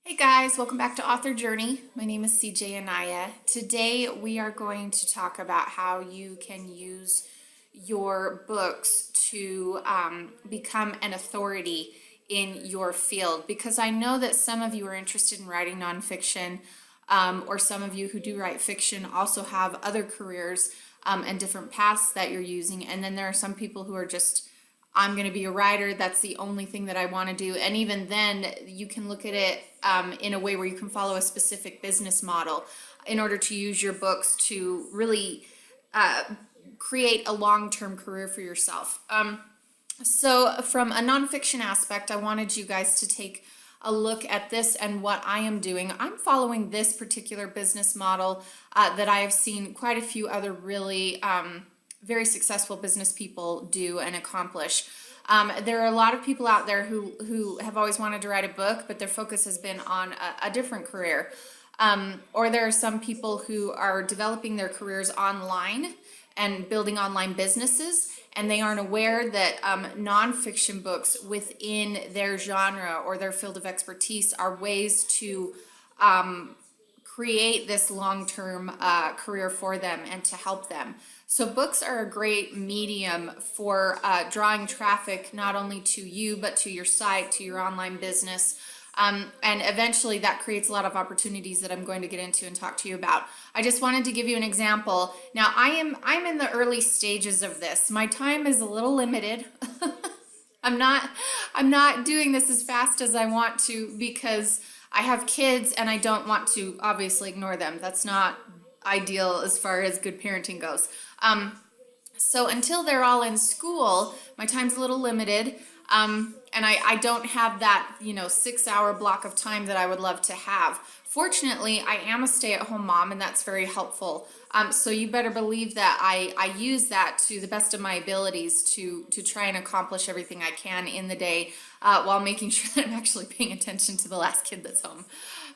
Hey guys, welcome back to Author Journey. My name is CJ Anaya. Today we are going to talk about how you can use your books to become an authority in your field, because I know that some of you are interested in writing nonfiction, or some of you who do write fiction also have other careers and different paths that you're using. And then there are some people who are just, I'm going to be a writer. That's the only thing that I want to do. And even then, you can look at it in a way where you can follow a specific business model in order to use your books to really create a long-term career for yourself. So from a nonfiction aspect, I wanted you guys to take a look at this and what I am doing. I'm following this particular business model that I have seen quite a few other really very successful business people do and accomplish. There are a lot of people out there who have always wanted to write a book, but their focus has been on a different career. Or there are some people who are developing their careers online and building online businesses, and they aren't aware that nonfiction books within their genre or their field of expertise are ways to create this long-term career for them and to help them. So books are a great medium for drawing traffic not only to you, but to your site, to your online business. And eventually that creates a lot of opportunities that I'm going to get into and talk to you about. I just wanted to give you an example. Now I'm in the early stages of this. My time is a little limited. I'm not doing this as fast as I want to because I have kids and I don't want to obviously ignore them. That's not ideal as far as good parenting goes. So until they're all in school, my time's a little limited. And I don't have that, 6-hour block of time that I would love to have. Fortunately, I am a stay-at-home mom, and that's very helpful. So you better believe that I use that to the best of my abilities to try and accomplish everything I can in the day, while making sure that I'm actually paying attention to the last kid that's home.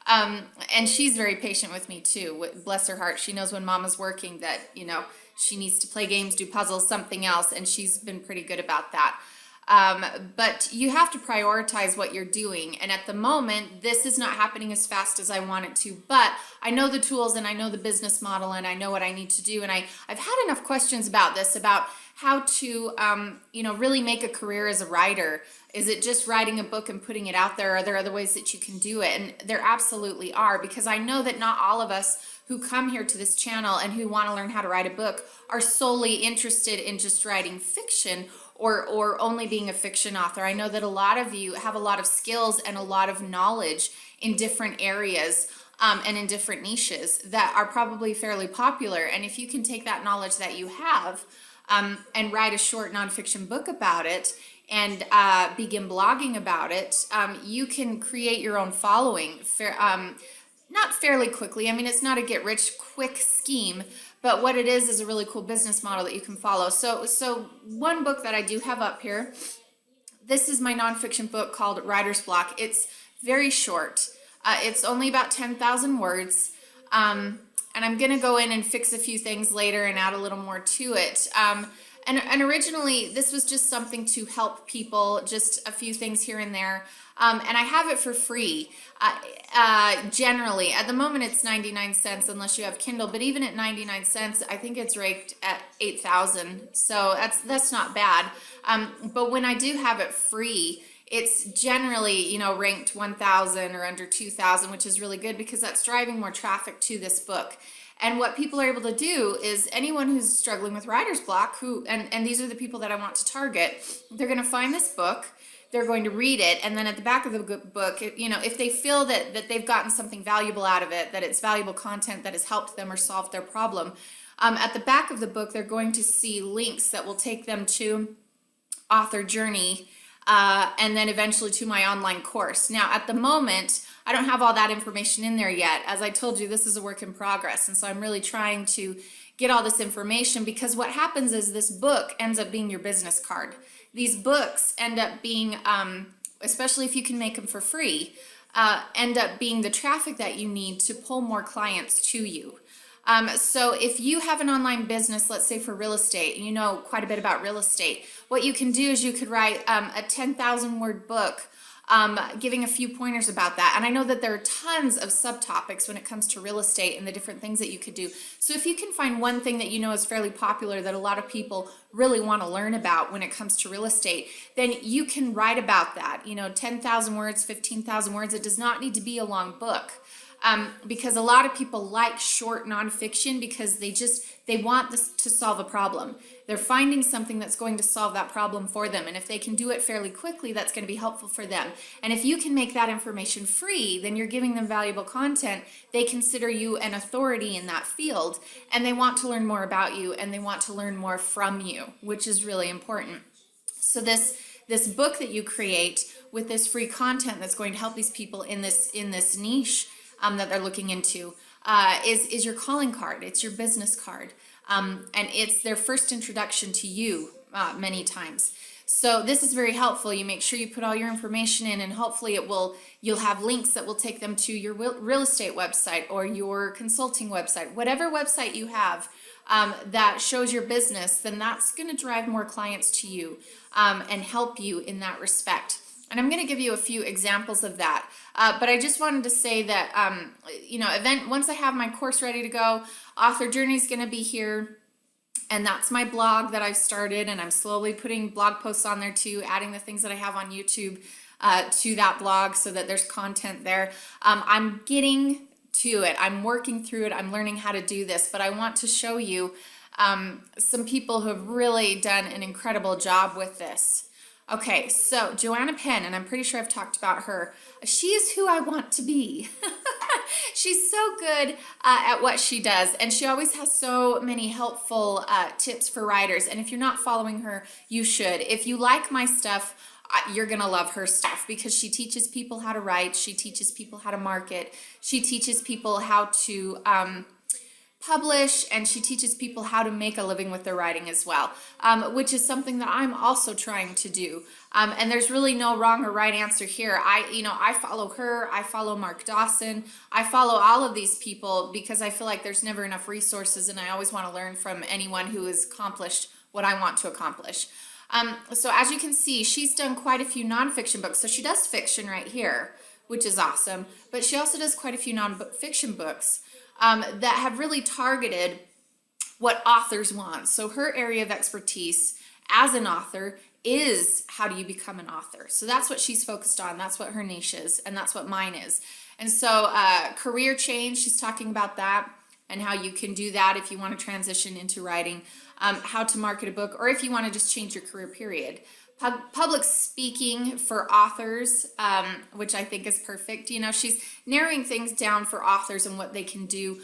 And she's very patient with me too. Bless her heart. She knows when mama's working that, she needs to play games, do puzzles, something else, and she's been pretty good about that. But you have to prioritize what you're doing. And at the moment, this is not happening as fast as I want it to, but I know the tools and I know the business model and I know what I need to do. And I've had enough questions about this, about how to, really make a career as a writer. Is it just writing a book and putting it out there? Are there other ways that you can do it? And there absolutely are, because I know that not all of us who come here to this channel and who want to learn how to write a book are solely interested in just writing fiction or only being a fiction author. I know that a lot of you have a lot of skills and a lot of knowledge in different areas and in different niches that are probably fairly popular. And if you can take that knowledge that you have and write a short nonfiction book about it and begin blogging about it, you can create your own following. Not fairly quickly. I mean, it's not a get rich quick scheme, but what it is a really cool business model that you can follow. So one book that I do have up here, this is my nonfiction book called Writer's Block. It's very short. It's only about 10,000 words. And I'm going to go in and fix a few things later and add a little more to it. And originally, this was just something to help people, just a few things here and there. And I have it for free. Generally, at the moment, it's 99 cents unless you have Kindle. But even at 99 cents, I think it's ranked at 8,000. So that's not bad. But when I do have it free, it's generally, ranked 1,000 or under 2,000, which is really good because that's driving more traffic to this book. And what people are able to do is anyone who's struggling with writer's block, and these are the people that I want to target, they're going to find this book, they're going to read it, and then at the back of the book, if they feel that they've gotten something valuable out of it, that it's valuable content that has helped them or solved their problem, at the back of the book, they're going to see links that will take them to Author Journey, and then eventually to my online course. Now, at the moment, I don't have all that information in there yet. As I told you, this is a work in progress, and so I'm really trying to get all this information, because what happens is this book ends up being your business card. These books end up being, especially if you can make them for free, end up being the traffic that you need to pull more clients to you. So if you have an online business, let's say for real estate, and you know quite a bit about real estate, what you can do is you could write a 10,000 word book giving a few pointers about that. And I know that there are tons of subtopics when it comes to real estate and the different things that you could do. So if you can find one thing that you know is fairly popular that a lot of people really want to learn about when it comes to real estate, then you can write about that. 10,000 words, 15,000 words. It does not need to be a long book. Because a lot of people like short nonfiction because they want this to solve a problem. They're finding something that's going to solve that problem for them. And if they can do it fairly quickly, that's going to be helpful for them. And if you can make that information free, then you're giving them valuable content. They consider you an authority in that field, and they want to learn more about you, and they want to learn more from you, which is really important. So this book that you create with this free content that's going to help these people in this niche that they're looking into is your calling card. It's your business card. And it's their first introduction to you many times. So this is very helpful. You make sure you put all your information in, and hopefully you'll have links that will take them to your real estate website or your consulting website. Whatever website you have that shows your business, then that's going to drive more clients to you and help you in that respect. And I'm going to give you a few examples of that. But I just wanted to say that, once I have my course ready to go, Author Journey is going to be here. And that's my blog that I've started. And I'm slowly putting blog posts on there too, adding the things that I have on YouTube to that blog so that there's content there. I'm getting to it. I'm working through it. I'm learning how to do this. But I want to show you some people who have really done an incredible job with this. Okay, so Johanna Pin, and I'm pretty sure I've talked about her. She is who I want to be. She's so good at what she does, and she always has so many helpful tips for writers. And if you're not following her, you should. If you like my stuff, you're going to love her stuff because she teaches people how to write. She teaches people how to market. She teaches people how to publish, and she teaches people how to make a living with their writing as well, which is something that I'm also trying to do. And there's really no wrong or right answer here. I follow her. I follow Mark Dawson. I follow all of these people because I feel like there's never enough resources, and I always want to learn from anyone who has accomplished what I want to accomplish. So as you can see, she's done quite a few nonfiction books. So she does fiction right here, which is awesome. But she also does quite a few nonfiction books that have really targeted what authors want. So her area of expertise as an author is how do you become an author. So that's what she's focused on. That's what her niche is, and that's what mine is. And so career change, she's talking about that and how you can do that if you want to transition into writing, how to market a book, or if you want to just change your career period. Public speaking for authors, which I think is perfect. She's narrowing things down for authors and what they can do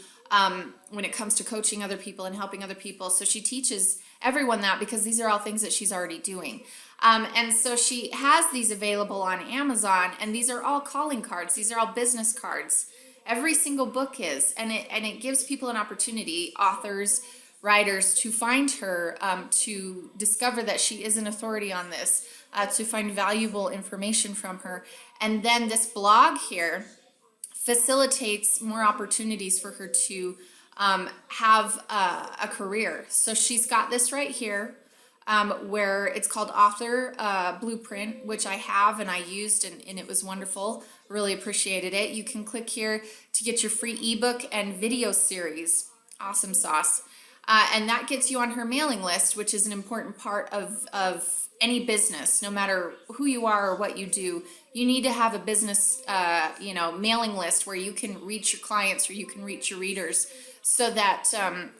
when it comes to coaching other people and helping other people. So she teaches everyone that because these are all things that she's already doing. And so she has these available on Amazon, and these are all calling cards. These are all business cards. Every single book is, and it gives people an opportunity, authors, writers, to find her, to discover that she is an authority on this, to find valuable information from her. And then this blog here facilitates more opportunities for her to have a career. So she's got this right here where it's called Author Blueprint, which I have and I used, and it was wonderful. Really appreciated it. You can click here to get your free ebook and video series. Awesome sauce. And that gets you on her mailing list, which is an important part of any business. No matter who you are or what you do, you need to have a business, mailing list where you can reach your clients or you can reach your readers, so that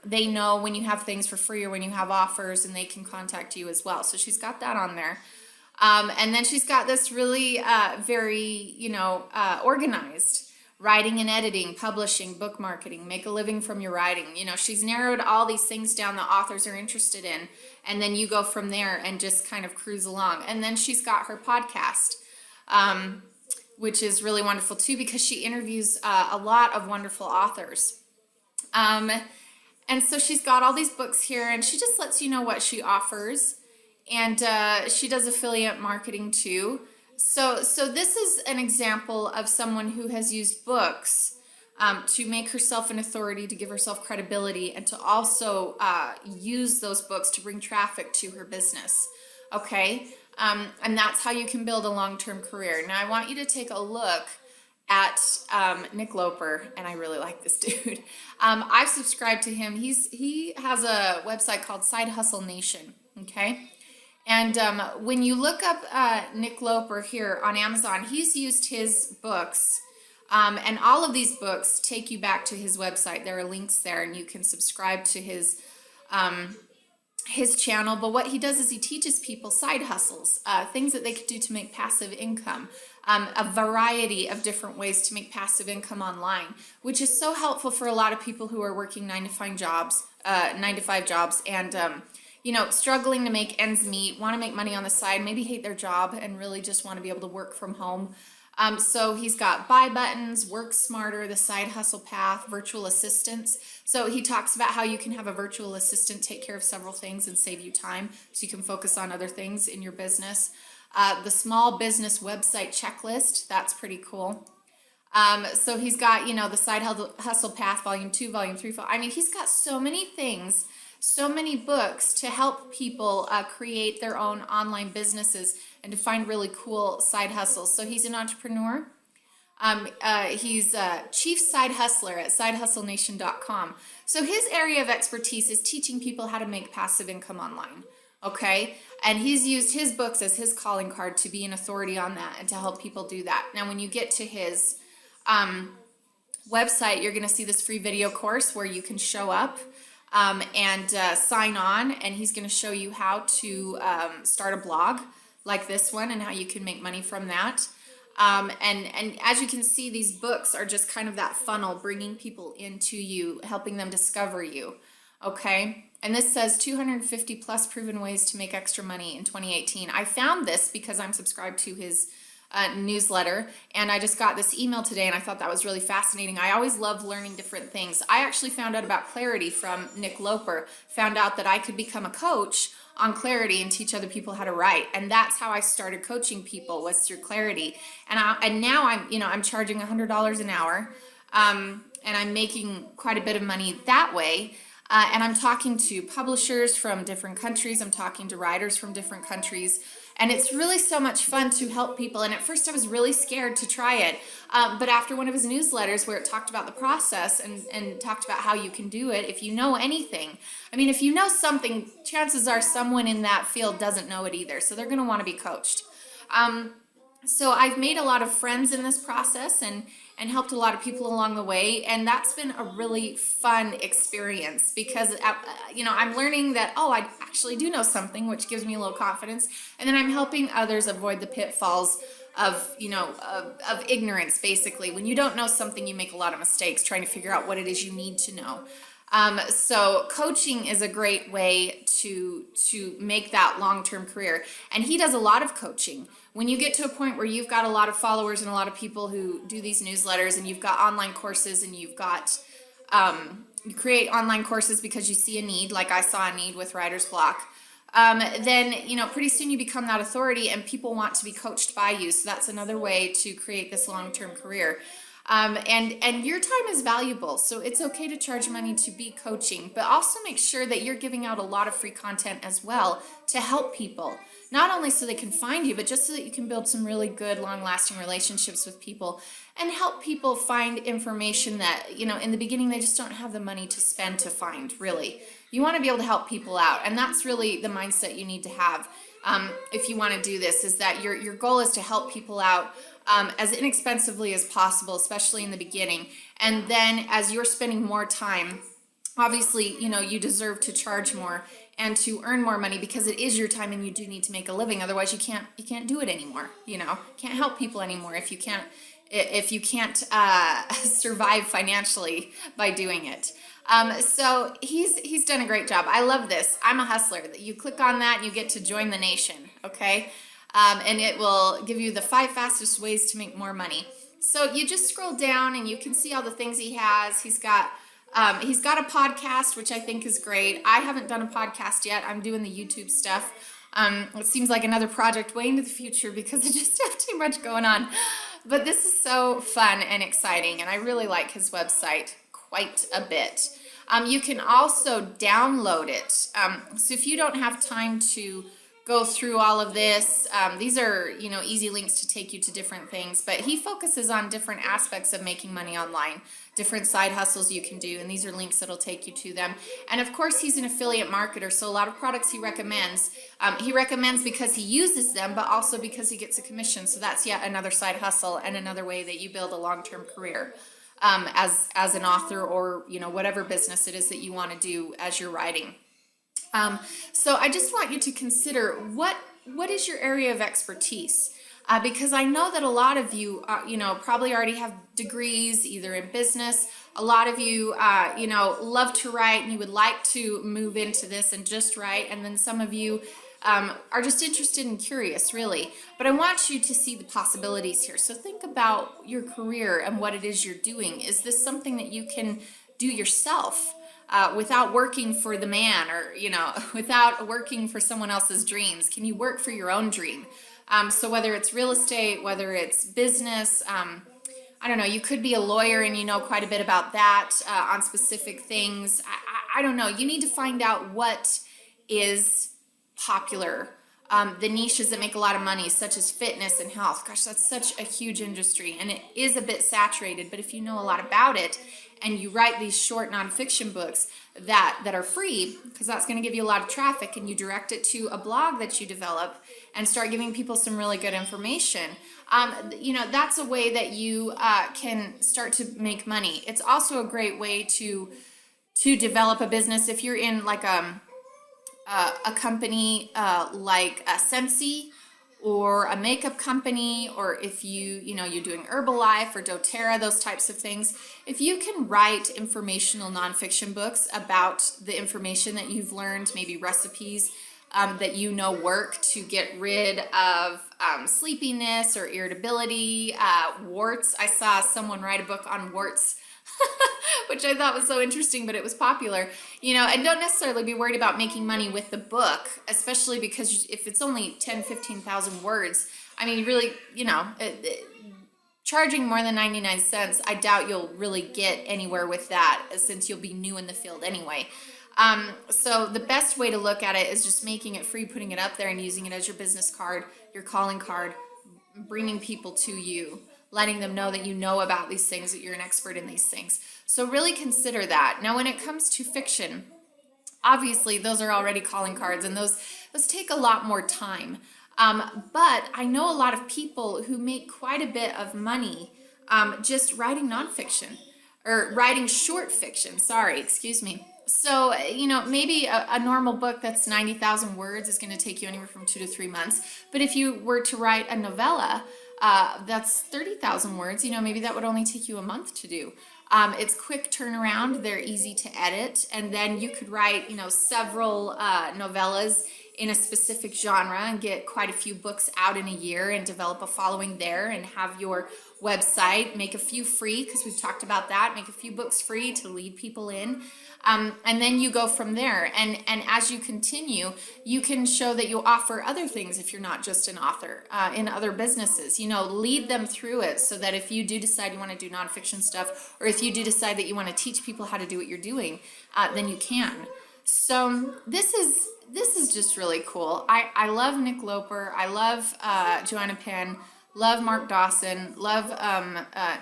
they know when you have things for free or when you have offers, and they can contact you as well. So she's got that on there. And then she's got this really very, organized. Writing and editing, publishing, book marketing, make a living from your writing. She's narrowed all these things down that authors are interested in, and then you go from there and just kind of cruise along. And then she's got her podcast, which is really wonderful too, because she interviews a lot of wonderful authors. And so she's got all these books here, and she just lets you know what she offers. And she does affiliate marketing too. So this is an example of someone who has used books to make herself an authority, to give herself credibility, and to also use those books to bring traffic to her business. Okay, And that's how you can build a long-term career. Now, I want you to take a look at Nick Loper, and I really like this dude. I've subscribed to him. He has a website called Side Hustle Nation, okay? And when you look up Nick Loper here on Amazon, he's used his books, and all of these books take you back to his website. There are links there, and you can subscribe to his channel. But what he does is he teaches people side hustles, things that they could do to make passive income, a variety of different ways to make passive income online, which is so helpful for a lot of people who are working 9 to 5 jobs, and struggling to make ends meet, want to make money on the side, maybe hate their job and really just want to be able to work from home. So he's got buy buttons, work smarter, the side hustle path, virtual assistants. So he talks about how you can have a virtual assistant take care of several things and save you time so you can focus on other things in your business. The small business website checklist, that's pretty cool. So he's got, the side hustle path, volume 2, volume 3. I mean, he's got so many things, so many books to help people create their own online businesses and to find really cool side hustles. So he's an entrepreneur. He's a chief side hustler at sidehustlenation.com. So his area of expertise is teaching people how to make passive income online. Okay. And he's used his books as his calling card to be an authority on that and to help people do that. Now, when you get to his website, you're going to see this free video course where you can show up and sign on, and he's going to show you how to start a blog like this one and how you can make money from that. And as you can see, these books are just kind of that funnel, bringing people into you, helping them discover you. Okay. And this says 250 plus proven ways to make extra money in 2018. I found this because I'm subscribed to his newsletter, and I just got this email today, and I thought that was really fascinating. I always love learning different things. I actually found out about Clarity from Nick Loper, found out that I could become a coach on Clarity and teach other people how to write, and that's how I started coaching people, was through Clarity. And now I'm charging $100 an hour, and I'm making quite a bit of money that way. And I'm talking to publishers from different countries. I'm talking to writers from different countries. And it's really so much fun to help people. And at first I was really scared to try it. But after one of his newsletters where it talked about the process and talked about how you can do it, if you know anything, I mean, if you know something, chances are someone in that field doesn't know it either. So they're going to want to be coached. So I've made a lot of friends in this process and helped a lot of people along the way. And that's been a really fun experience because, I'm learning that, I actually do know something, which gives me a little confidence. And then I'm helping others avoid the pitfalls of ignorance, basically. When you don't know something, you make a lot of mistakes trying to figure out what it is you need to know. So coaching is a great way to make that long-term career. And he does a lot of coaching. When you get to a point where you've got a lot of followers and a lot of people who do these newsletters, and you've got online courses, and you've got, you create online courses because you see a need, like I saw a need with writer's block, then, pretty soon you become that authority and people want to be coached by you. So that's another way to create this long-term career. And your time is valuable, so it's okay to charge money to be coaching, but also make sure that you're giving out a lot of free content as well to help people, not only so they can find you, but just so that you can build some really good, long-lasting relationships with people and help people find information that, in the beginning, they just don't have the money to spend to find, really. You want to be able to help people out, and that's really the mindset you need to have if you want to do this, is that your goal is to help people out as inexpensively as possible, especially in the beginning. And then as you're spending more time, obviously, you deserve to charge more and to earn more money because it is your time and you do need to make a living. Otherwise, you can't do it anymore. Can't help people anymore if you can't survive financially by doing it. So he's done a great job. I love this. I'm a hustler. You click on that and you get to join the nation. Okay. And it will give you the 5 fastest ways to make more money. So you just scroll down and you can see all the things he has. He's got a podcast, which I think is great. I haven't done a podcast yet. I'm doing the YouTube stuff. It seems like another project way into the future because I just have too much going on. But this is so fun and exciting, and I really like his website quite a bit. You can also download it. So if you don't have time to go through all of this. These are, easy links to take you to different things, but he focuses on different aspects of making money online, different side hustles you can do, and these are links that'll take you to them. And of course, he's an affiliate marketer, so a lot of products he recommends because he uses them, but also because he gets a commission. So that's yet another side hustle and another way that you build a long-term career as an author, or whatever business it is that you want to do as you're writing. So I just want you to consider what is your area of expertise, because I know that a lot of you, probably already have degrees either in business. A lot of you, love to write and you would like to move into this and just write, and then some of you are just interested and curious, really. But I want you to see the possibilities here. So think about your career and what it is you're doing. Is this something that you can do yourself? Without working for the man, or without working for someone else's dreams? Can you work for your own dream? So whether it's real estate, whether it's business, I don't know, you could be a lawyer and you know quite a bit about that on specific things. I don't know. You need to find out what is popular. The niches that make a lot of money, such as fitness and health. Gosh, that's such a huge industry, and it is a bit saturated. But if you know a lot about it and you write these short nonfiction books that are free, because that's going to give you a lot of traffic, and you direct it to a blog that you develop and start giving people some really good information, that's a way that you can start to make money. It's also a great way to develop a business if you're in like a company like Scentsy, or a makeup company, or if you're doing Herbalife or doTERRA, those types of things. If you can write informational nonfiction books about the information that you've learned, maybe recipes that work to get rid of sleepiness or irritability, warts. I saw someone write a book on warts, which I thought was so interesting, but it was popular, and don't necessarily be worried about making money with the book, especially because if it's only 10, 15,000 words, I mean, really, charging more than 99 cents, I doubt you'll really get anywhere with that, since you'll be new in the field anyway. So the best way to look at it is just making it free, putting it up there and using it as your business card, your calling card, bringing people to you, letting them know that you know about these things, that you're an expert in these things. So really consider that. Now, when it comes to fiction, obviously those are already calling cards, and those take a lot more time. But I know a lot of people who make quite a bit of money just writing nonfiction, or writing short fiction. Sorry, excuse me. So, maybe a normal book that's 90,000 words is going to take you anywhere from 2 to 3 months. But if you were to write a novella that's 30,000 words, maybe that would only take you a month to do. It's quick turnaround. They're easy to edit. And then you could write, several novellas in a specific genre and get quite a few books out in a year and develop a following there, and have your website, make a few free, because we've talked about that, make a few books free to lead people in. And then you go from there. And as you continue, you can show that you offer other things if you're not just an author in other businesses. Lead them through it, so that if you do decide you want to do nonfiction stuff, or if you do decide that you want to teach people how to do what you're doing, then you can. So this is just really cool. I love Nick Loper. I love Johanna Pin. Love Mark Dawson. Love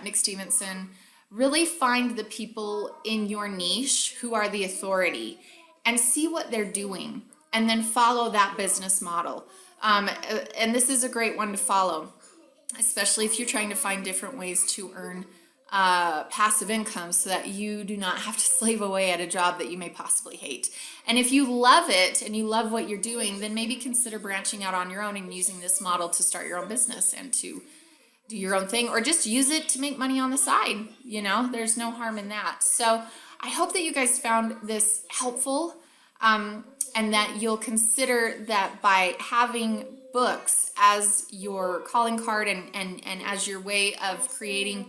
Nick Stevenson. Really find the people in your niche who are the authority, and see what they're doing, and then follow that business model. And this is a great one to follow, especially if you're trying to find different ways to earn passive income, so that you do not have to slave away at a job that you may possibly hate. And if you love it and you love what you're doing, then maybe consider branching out on your own and using this model to start your own business and to do your own thing, or just use it to make money on the side. There's no harm in that. So I hope that you guys found this helpful, and that you'll consider that by having books as your calling card, and as your way of creating,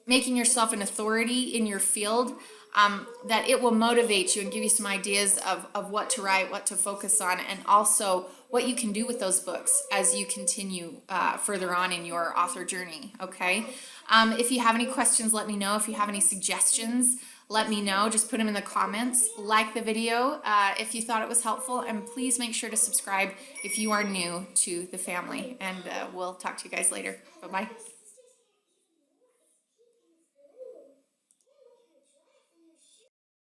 making yourself an authority in your field, that it will motivate you and give you some ideas of what to write, what to focus on, and also what you can do with those books as you continue further on in your author journey, okay? If you have any questions, let me know. If you have any suggestions, let me know. Just put them in the comments. Like the video if you thought it was helpful, and please make sure to subscribe if you are new to the family. And we'll talk to you guys later. Bye-bye.